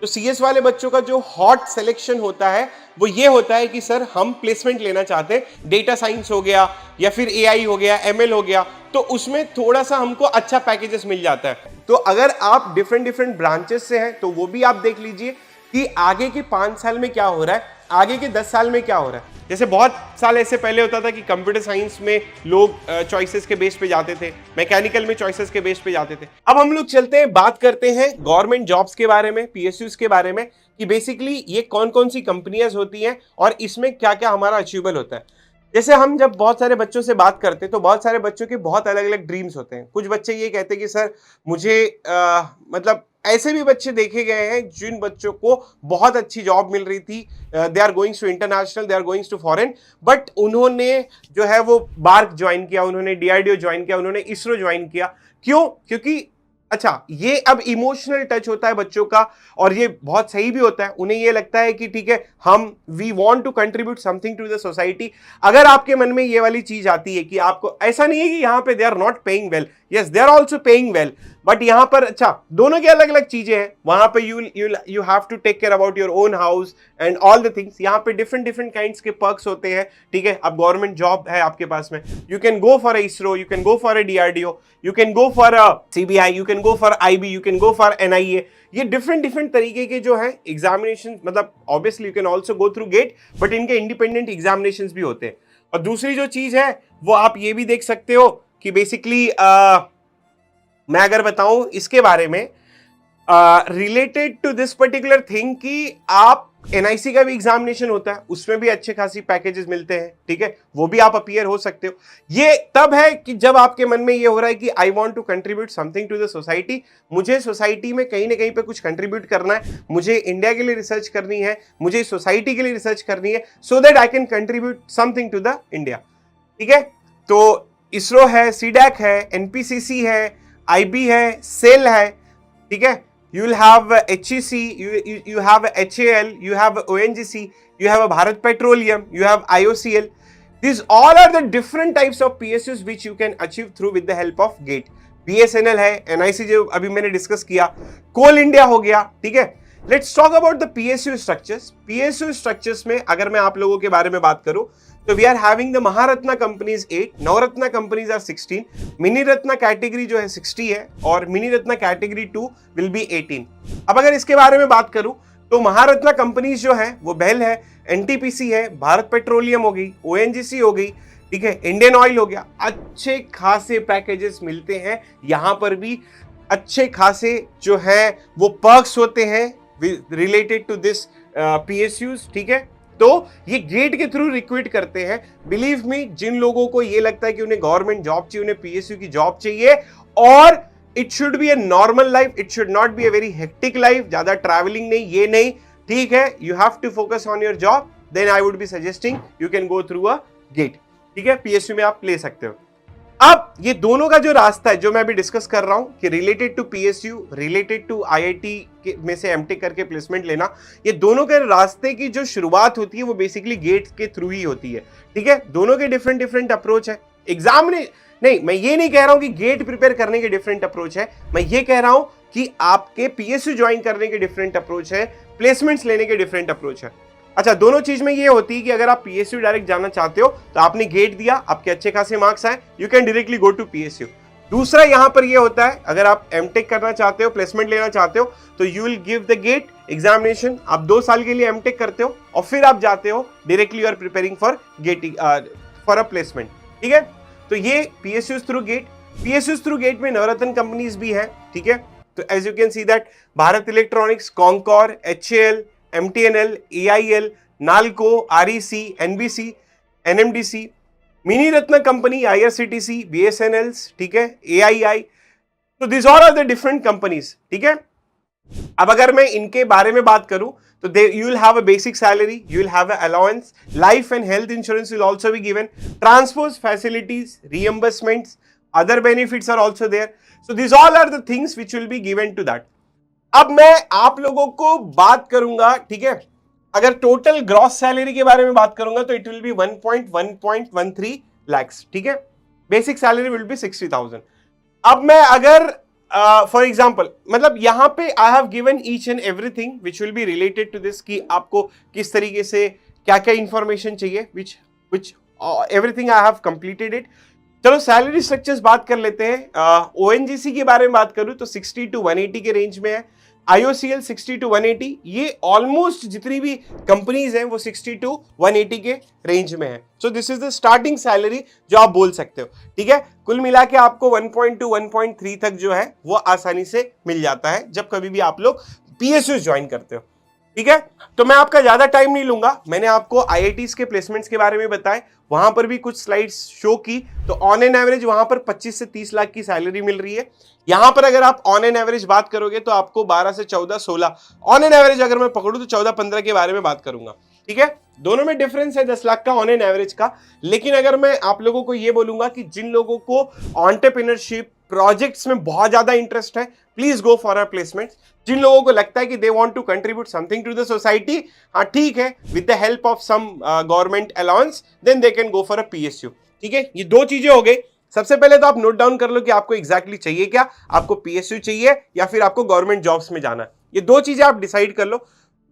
तो सीएस वाले बच्चों का जो हॉट सिलेक्शन होता है वो ये होता है कि सर हम प्लेसमेंट लेना चाहते हैं, डेटा साइंस हो गया या फिर एआई हो गया, एमएल हो गया, तो उसमें थोड़ा सा हमको अच्छा पैकेजेस मिल जाता है। तो अगर आप डिफरेंट डिफरेंट ब्रांचेस से हैं तो वो भी आप देख लीजिए कि आगे के 5 साल में क्या हो रहा है, आगे के 10 साल में क्या हो रहा है। जैसे बहुत साल ऐसे पहले होता था कि कंप्यूटर साइंस में लोग चॉइसेस के बेस पे जाते थे, मैकेनिकल में चॉइसेस के बेस पे जाते थे। अब हम लोग चलते हैं, बात करते हैं गवर्नमेंट जॉब्स के बारे में, पीएसयूज के बारे में, कि बेसिकली ये कौन कौन सी कंपनियां होती हैं और इसमें क्या क्या हमारा अचीवेबल होता है। जैसे हम जब बहुत सारे बच्चों से बात करते हैं तो बहुत सारे बच्चों के बहुत अलग अलग ड्रीम्स होते हैं। कुछ बच्चे ये कहते हैं कि सर मुझे मतलब ऐसे भी बच्चे देखे गए हैं जिन बच्चों को बहुत अच्छी जॉब मिल रही थी, they are goings to international, they are goings to foreign, but उन्होंने जो है वो बार्क ज्वाइन किया, उन्होंने डीआरडीओ ज्वाइन किया, उन्होंने इसरो ज्वाइन किया। क्यों? क्योंकि अच्छा, ये अब इमोशनल टच होता है बच्चों का और ये बहुत सही भी होता है। उन्हें ये लगता है कि ठीक है, हम we want to contribute something to the society. अगर आपके मन में ये वाली चीज आती है कि आपको ऐसा नहीं है कि यहाँ पे they are not paying well, yes they are also paying well, but यहाँ पर अच्छा दोनों की अलग अलग चीजें हैं। वहां पे you have to take care about your own house and all the things. यहाँ पे डिफरेंट डिफरेंट काइंड्स के पर्क्स होते हैं। ठीक है, अब गवर्नमेंट जॉब है आपके पास में, you can go for ISRO, you can go for a DRDO, you can go for a CBI, you can go for IB, you can go for NIA. ये डिफरेंट डिफरेंट तरीके के जो है एग्जामिनेशन, मतलब obviously you can also go through GATE, but इनके independent examination भी होते हैं। और दूसरी जो चीज है वो आप ये भी देख सकते हो कि बेसिकली मैं अगर बताऊं इसके बारे में related to this particular thing कि आप एनआईसी का भी एग्जामिनेशन होता है, उसमें भी अच्छे खासी पैकेजेस मिलते हैं। ठीक है, वो भी आप अपीयर हो सकते हो। ये तब है कि जब आपके मन में ये हो रहा है कि I want to contribute something to the society, मुझे सोसाइटी में कहीं ना कहीं पे कुछ कंट्रीब्यूट करना है, मुझे इंडिया के लिए रिसर्च करनी है, मुझे सोसाइटी के लिए रिसर्च करनी है, so that I can contribute something to the India. ठीक है, तो इसरो है, सीडैक है, एनपीसीसी है, आईबी है, सेल है। ठीक है, you will have HEC, you have HAL, you have ONGC, you have a Bharat Petroleum, you have IOCL. These all are the different types of PSUs which you can achieve through with the help of GATE. BSNL है, NIC जो अभी मैंने discuss किया, कोल India हो गया। ठीक है, let's talk about the PSU structures. PSU structures में अगर मैं आप लोगों के बारे में बात करूं तो we are having the Maharatna companies 8, Navratna companies are 16, mini Ratna category जो है 60 है और mini Ratna category 2 will be 18। अब अगर इसके बारे में बात करूं तो महारत्ना कंपनीज जो है वो बेल है, एनटीपीसी है, भारत पेट्रोलियम हो गई, ओएनजीसी हो गई, ठीक है, इंडियन ऑयल हो गया। अच्छे खासे पैकेजेस मिलते हैं, यहां पर भी अच्छे खासे जो है वो पर्क्स होते हैं रिलेटेड टू दिस पीएसयूज। ठीक है, तो ये गेट के थ्रू रिक्रूट करते हैं। बिलीव मी, जिन लोगों को ये लगता है कि उन्हें गवर्नमेंट जॉब चाहिए, उन्हें पीएसयू की जॉब चाहिए और it should be a normal life, it should not be a very hectic life, ज्यादा ट्रैवलिंग नहीं, ये नहीं। ठीक है, you have to focus on your job, then I would be suggesting you can go through a GATE. ठीक है, PSU में आप ले सकते हो। अब ये दोनों का जो रास्ता है जो मैं अभी डिस्कस कर रहा हूं कि related to PSU, related to IIT में से एमटेक करके प्लेसमेंट लेना, ये दोनों के रास्ते की जो शुरुआत होती है वो बेसिकली गेट के थ्रू ही होती है। ठीक है, दोनों के डिफरेंट डिफरेंट अप्रोच है। एग्जाम नहीं, मैं ये नहीं कह रहा हूं कि गेट प्रिपेयर करने के डिफरेंट अप्रोच है, मैं ये कह रहा हूं कि आपके पीएसयू ज्वाइन करने के डिफरेंट अप्रोच है, प्लेसमेंट्स लेने के डिफरेंट अप्रोच है। अच्छा, दोनों चीज में ये होती है कि अगर आप पीएसयू डायरेक्ट जाना चाहते हो तो आपने गेट दिया, आपके अच्छे खासे मार्क्स आए, you can directly go to PSU. दूसरा यहां पर ये होता है, अगर आप एमटेक करना चाहते हो, प्लेसमेंट लेना चाहते हो, तो you will give the GATE examination, आप 2 साल के लिए एमटेक करते हो और फिर आप जाते हो directly, you are preparing for GATE for a placement. ठीक है, तो ये PSU through GATE. PSU through GATE में नवरत्न कंपनीज भी है। ठीक है, तो as you can see that Bharat Electronics, CONCOR, HAL, MTNL, AIL, NALCO, REC, NBC, NMDC, mini ratna company, IRCTC, BSNLs, ठीक है, एआईआई। तो this all are the different companies. ठीक है, अब अगर मैं इनके बारे में बात करूं तो you will have a basic salary, you will have an allowance, life and health insurance will also be given, transport facilities, reimbursements, other benefits are also there. So these all are the things which will be given to that. अब मैं आप लोगों को बात करूंगा, ठीक है, अगर टोटल ग्रॉस सैलरी के बारे में बात करूंगा तो इट विल बी 1.13 lakhs। ठीक है, बेसिक सैलरी विल बी 60,000। अब मैं अगर फॉर एग्जाम्पल मतलब यहाँ पे I have given each and everything which will be related to this कि आपको किस तरीके से क्या क्या इंफॉर्मेशन चाहिए which which everything I have completed it. चलो सैलरी स्ट्रक्चर्स बात कर लेते हैं। ओएनजीसी के बारे में बात करूं तो 60 to 180 के रेंज में है। IOCL 60 to 180, ये ऑलमोस्ट जितनी भी कंपनीज हैं वो 60 to 180 के रेंज में है। So this is the starting salary जो आप बोल सकते हो, ठीक है। कुल मिला के आपको 1.2 1.3 तक जो है वो आसानी से मिल जाता है जब कभी भी आप लोग PSU ज्वाइन करते हो, ठीक है। तो मैं आपका ज्यादा टाइम नहीं लूंगा, मैंने आपको IITs के प्लेसमेंट्स के बारे में बताए, वहां पर भी कुछ स्लाइड्स शो की। तो ऑन एन एवरेज वहां पर 25 से 30 लाख की सैलरी मिल रही है। यहां पर अगर आप ऑन एन एवरेज बात करोगे तो आपको 12 से 14 16 ऑन एन एवरेज अगर मैं पकड़ूं तो 14 15 के बारे में बात करूंगा, ठीक है। दोनों में डिफरेंस है 10 लाख का ऑन एन एवरेज का। लेकिन अगर मैं आप लोगों को ये बोलूंगा कि जिन लोगों को एंटरप्रेन्योरशिप प्रोजेक्ट्स में बहुत ज्यादा इंटरेस्ट है, please go for a placement. जिन लोगों को लगता है कि they want to contribute something to the society, हाँ ठीक है, with the help of some government allowance, then they can go for a PSU, ठीक है। ये दो चीजें हो गई। सबसे पहले तो आप नोट डाउन कर लो कि आपको एग्जैक्टली चाहिए क्या, आपको PSU चाहिए या फिर आपको गवर्नमेंट जॉब्स में जाना है। ये दो चीजें आप डिसाइड कर लो।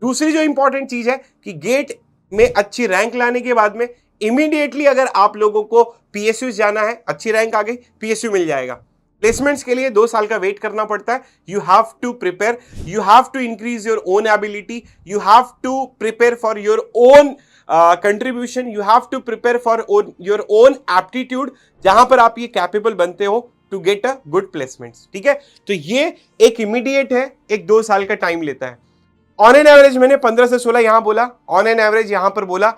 दूसरी जो इंपॉर्टेंट चीज है कि गेट में अच्छी रैंक लाने के बाद में इमीडिएटली अगर आप लोगों को PSU जाना है, अच्छी रैंक आ गई, PSU मिल जाएगा। प्लेसमेंट्स के लिए 2 साल का वेट करना पड़ता है। You have to prepare, you have to increase your own ability, you have to prepare for your own contribution, you have to prepare for your own aptitude, जहां पर आप ये कैपेबल बनते हो to get a good placements, ठीक है। तो ये एक इमीडिएट है, एक 2 साल का टाइम लेता है। ऑन एन एवरेज मैंने 15 से 16 यहां बोला, ऑन एन एवरेज यहां पर बोला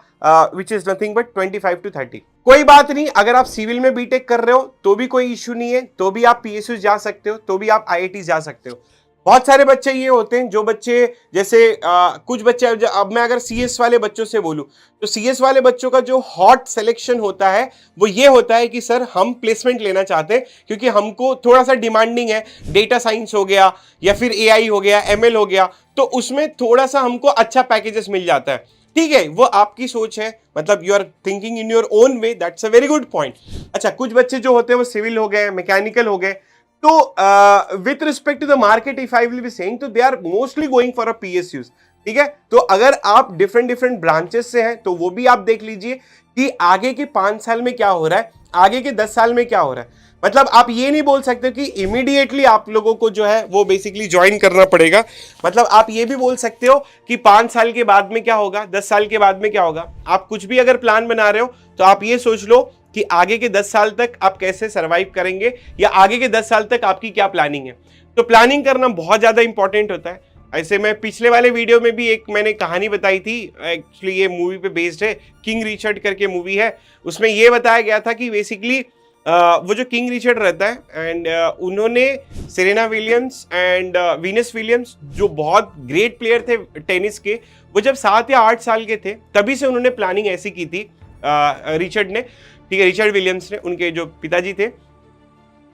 which is nothing but 25 to 30। कोई बात नहीं, अगर आप सिविल में बीटेक कर रहे हो तो भी कोई इश्यू नहीं है, तो भी आप PSU जा सकते हो, तो भी आप IIT जा सकते हो। बहुत सारे बच्चे ये होते हैं जो बच्चे जैसे कुछ बच्चे, अब मैं अगर CS वाले बच्चों से बोलूं तो CS वाले बच्चों का जो हॉट सिलेक्शन होता है वो ये होता है कि सर हम प्लेसमेंट लेना चाहते हैं क्योंकि हमको थोड़ा सा डिमांडिंग है, डेटा साइंस हो गया या फिर AI हो गया, ML हो गया, तो उसमें थोड़ा सा हमको अच्छा पैकेजेस मिल जाता है, ठीक है। वो आपकी सोच है, मतलब you are thinking in your own way, that's a very good point. अच्छा, कुछ बच्चे जो होते हैं वो सिविल हो गए, मैकेनिकल हो गए, तो with respect to the market if I will be saying, तो they are mostly going for a PSUs, ठीक है। तो अगर आप डिफरेंट ब्रांचेस से हैं तो वो भी आप देख लीजिए कि आगे के 5 साल में क्या हो रहा है, आगे के 10 साल में क्या हो रहा है। मतलब आप ये नहीं बोल सकते कि इमीडिएटली आप लोगों को जो है वो बेसिकली ज्वाइन करना पड़ेगा। मतलब आप ये भी बोल सकते हो कि 5 साल के बाद में क्या होगा, 10 साल के बाद में क्या होगा। आप कुछ भी अगर प्लान बना रहे हो तो आप ये सोच लो कि आगे के 10 साल तक आप कैसे सर्वाइव करेंगे या आगे के 10 साल तक आपकी क्या प्लानिंग है। तो प्लानिंग करना बहुत ज्यादा इंपॉर्टेंट होता है। ऐसे मैं पिछले वाले वीडियो में भी एक मैंने कहानी बताई थी, एक्चुअली ये मूवी पे बेस्ड है, किंग रिचर्ड करके मूवी है, उसमें ये बताया गया था कि बेसिकली वो जो किंग रिचर्ड रहता है एंड उन्होंने Serena Williams and Venus Williams जो बहुत ग्रेट प्लेयर थे टेनिस के, वो जब 7 या 8 साल के थे तभी से उन्होंने प्लानिंग ऐसी की थी रिचर्ड ने, ठीक है, रिचर्ड विलियम्स ने, उनके जो पिताजी थे,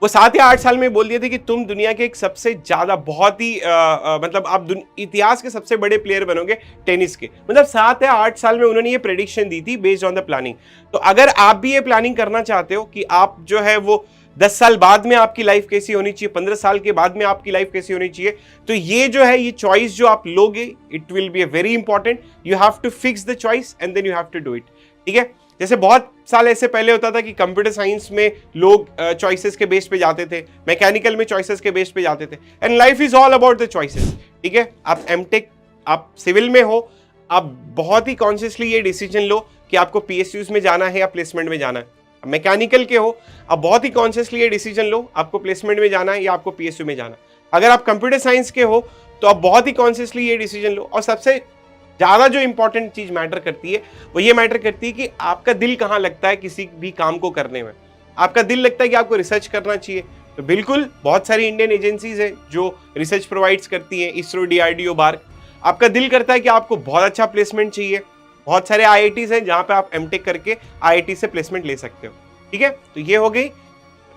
वो 7 या 8 साल में बोल दिए थे कि तुम दुनिया के एक सबसे ज्यादा बहुत ही मतलब आप इतिहास के सबसे बड़े प्लेयर बनोगे टेनिस के। मतलब 7 या 8 साल में उन्होंने ये प्रेडिक्शन दी थी बेस्ड ऑन द प्लानिंग। तो अगर आप भी ये प्लानिंग करना चाहते हो कि आप जो है वो 10 साल बाद में आपकी लाइफ कैसी होनी चाहिए, 15 साल के बाद में आपकी लाइफ कैसी होनी चाहिए, तो ये जो है ये चॉइस जो आप लोगे, it will be very important. You have to fix the choice and then you have to do it, ठीक है। जैसे बहुत साल ऐसे पहले होता था कि कंप्यूटर साइंस में लोग चॉइसेस के बेस पे जाते थे, मैकेनिकल में चॉइसेस के बेस पे जाते थे, and life is all about the choices, ठीक है। आप एमटेक, आप सिविल में हो, आप बहुत ही कॉन्शियसली ये डिसीजन लो कि आपको PSUs में जाना है या प्लेसमेंट में जाना है। मैकेनिकल के हो, आप बहुत ही कॉन्शियसली ये डिसीजन लो आपको प्लेसमेंट में जाना है या आपको PSU में जाना है। अगर आप कंप्यूटर साइंस के हो तो आप बहुत ही कॉन्शियसली ये डिसीजन लो। और सबसे ज्यादा जो इंपॉर्टेंट चीज मैटर करती है वो ये मैटर करती है कि आपका दिल कहाँ लगता है किसी भी काम को करने में। आपका दिल लगता है कि आपको रिसर्च करना चाहिए, तो बिल्कुल बहुत सारी इंडियन एजेंसीज हैं जो रिसर्च प्रोवाइड्स करती हैं, इसरो, DRDO, बार्क। आपका दिल करता है कि आपको बहुत अच्छा प्लेसमेंट चाहिए, बहुत सारे IITs हैं जहां पे आप एमटेक करके IIT से प्लेसमेंट ले सकते हो, ठीक है। तो ये हो गई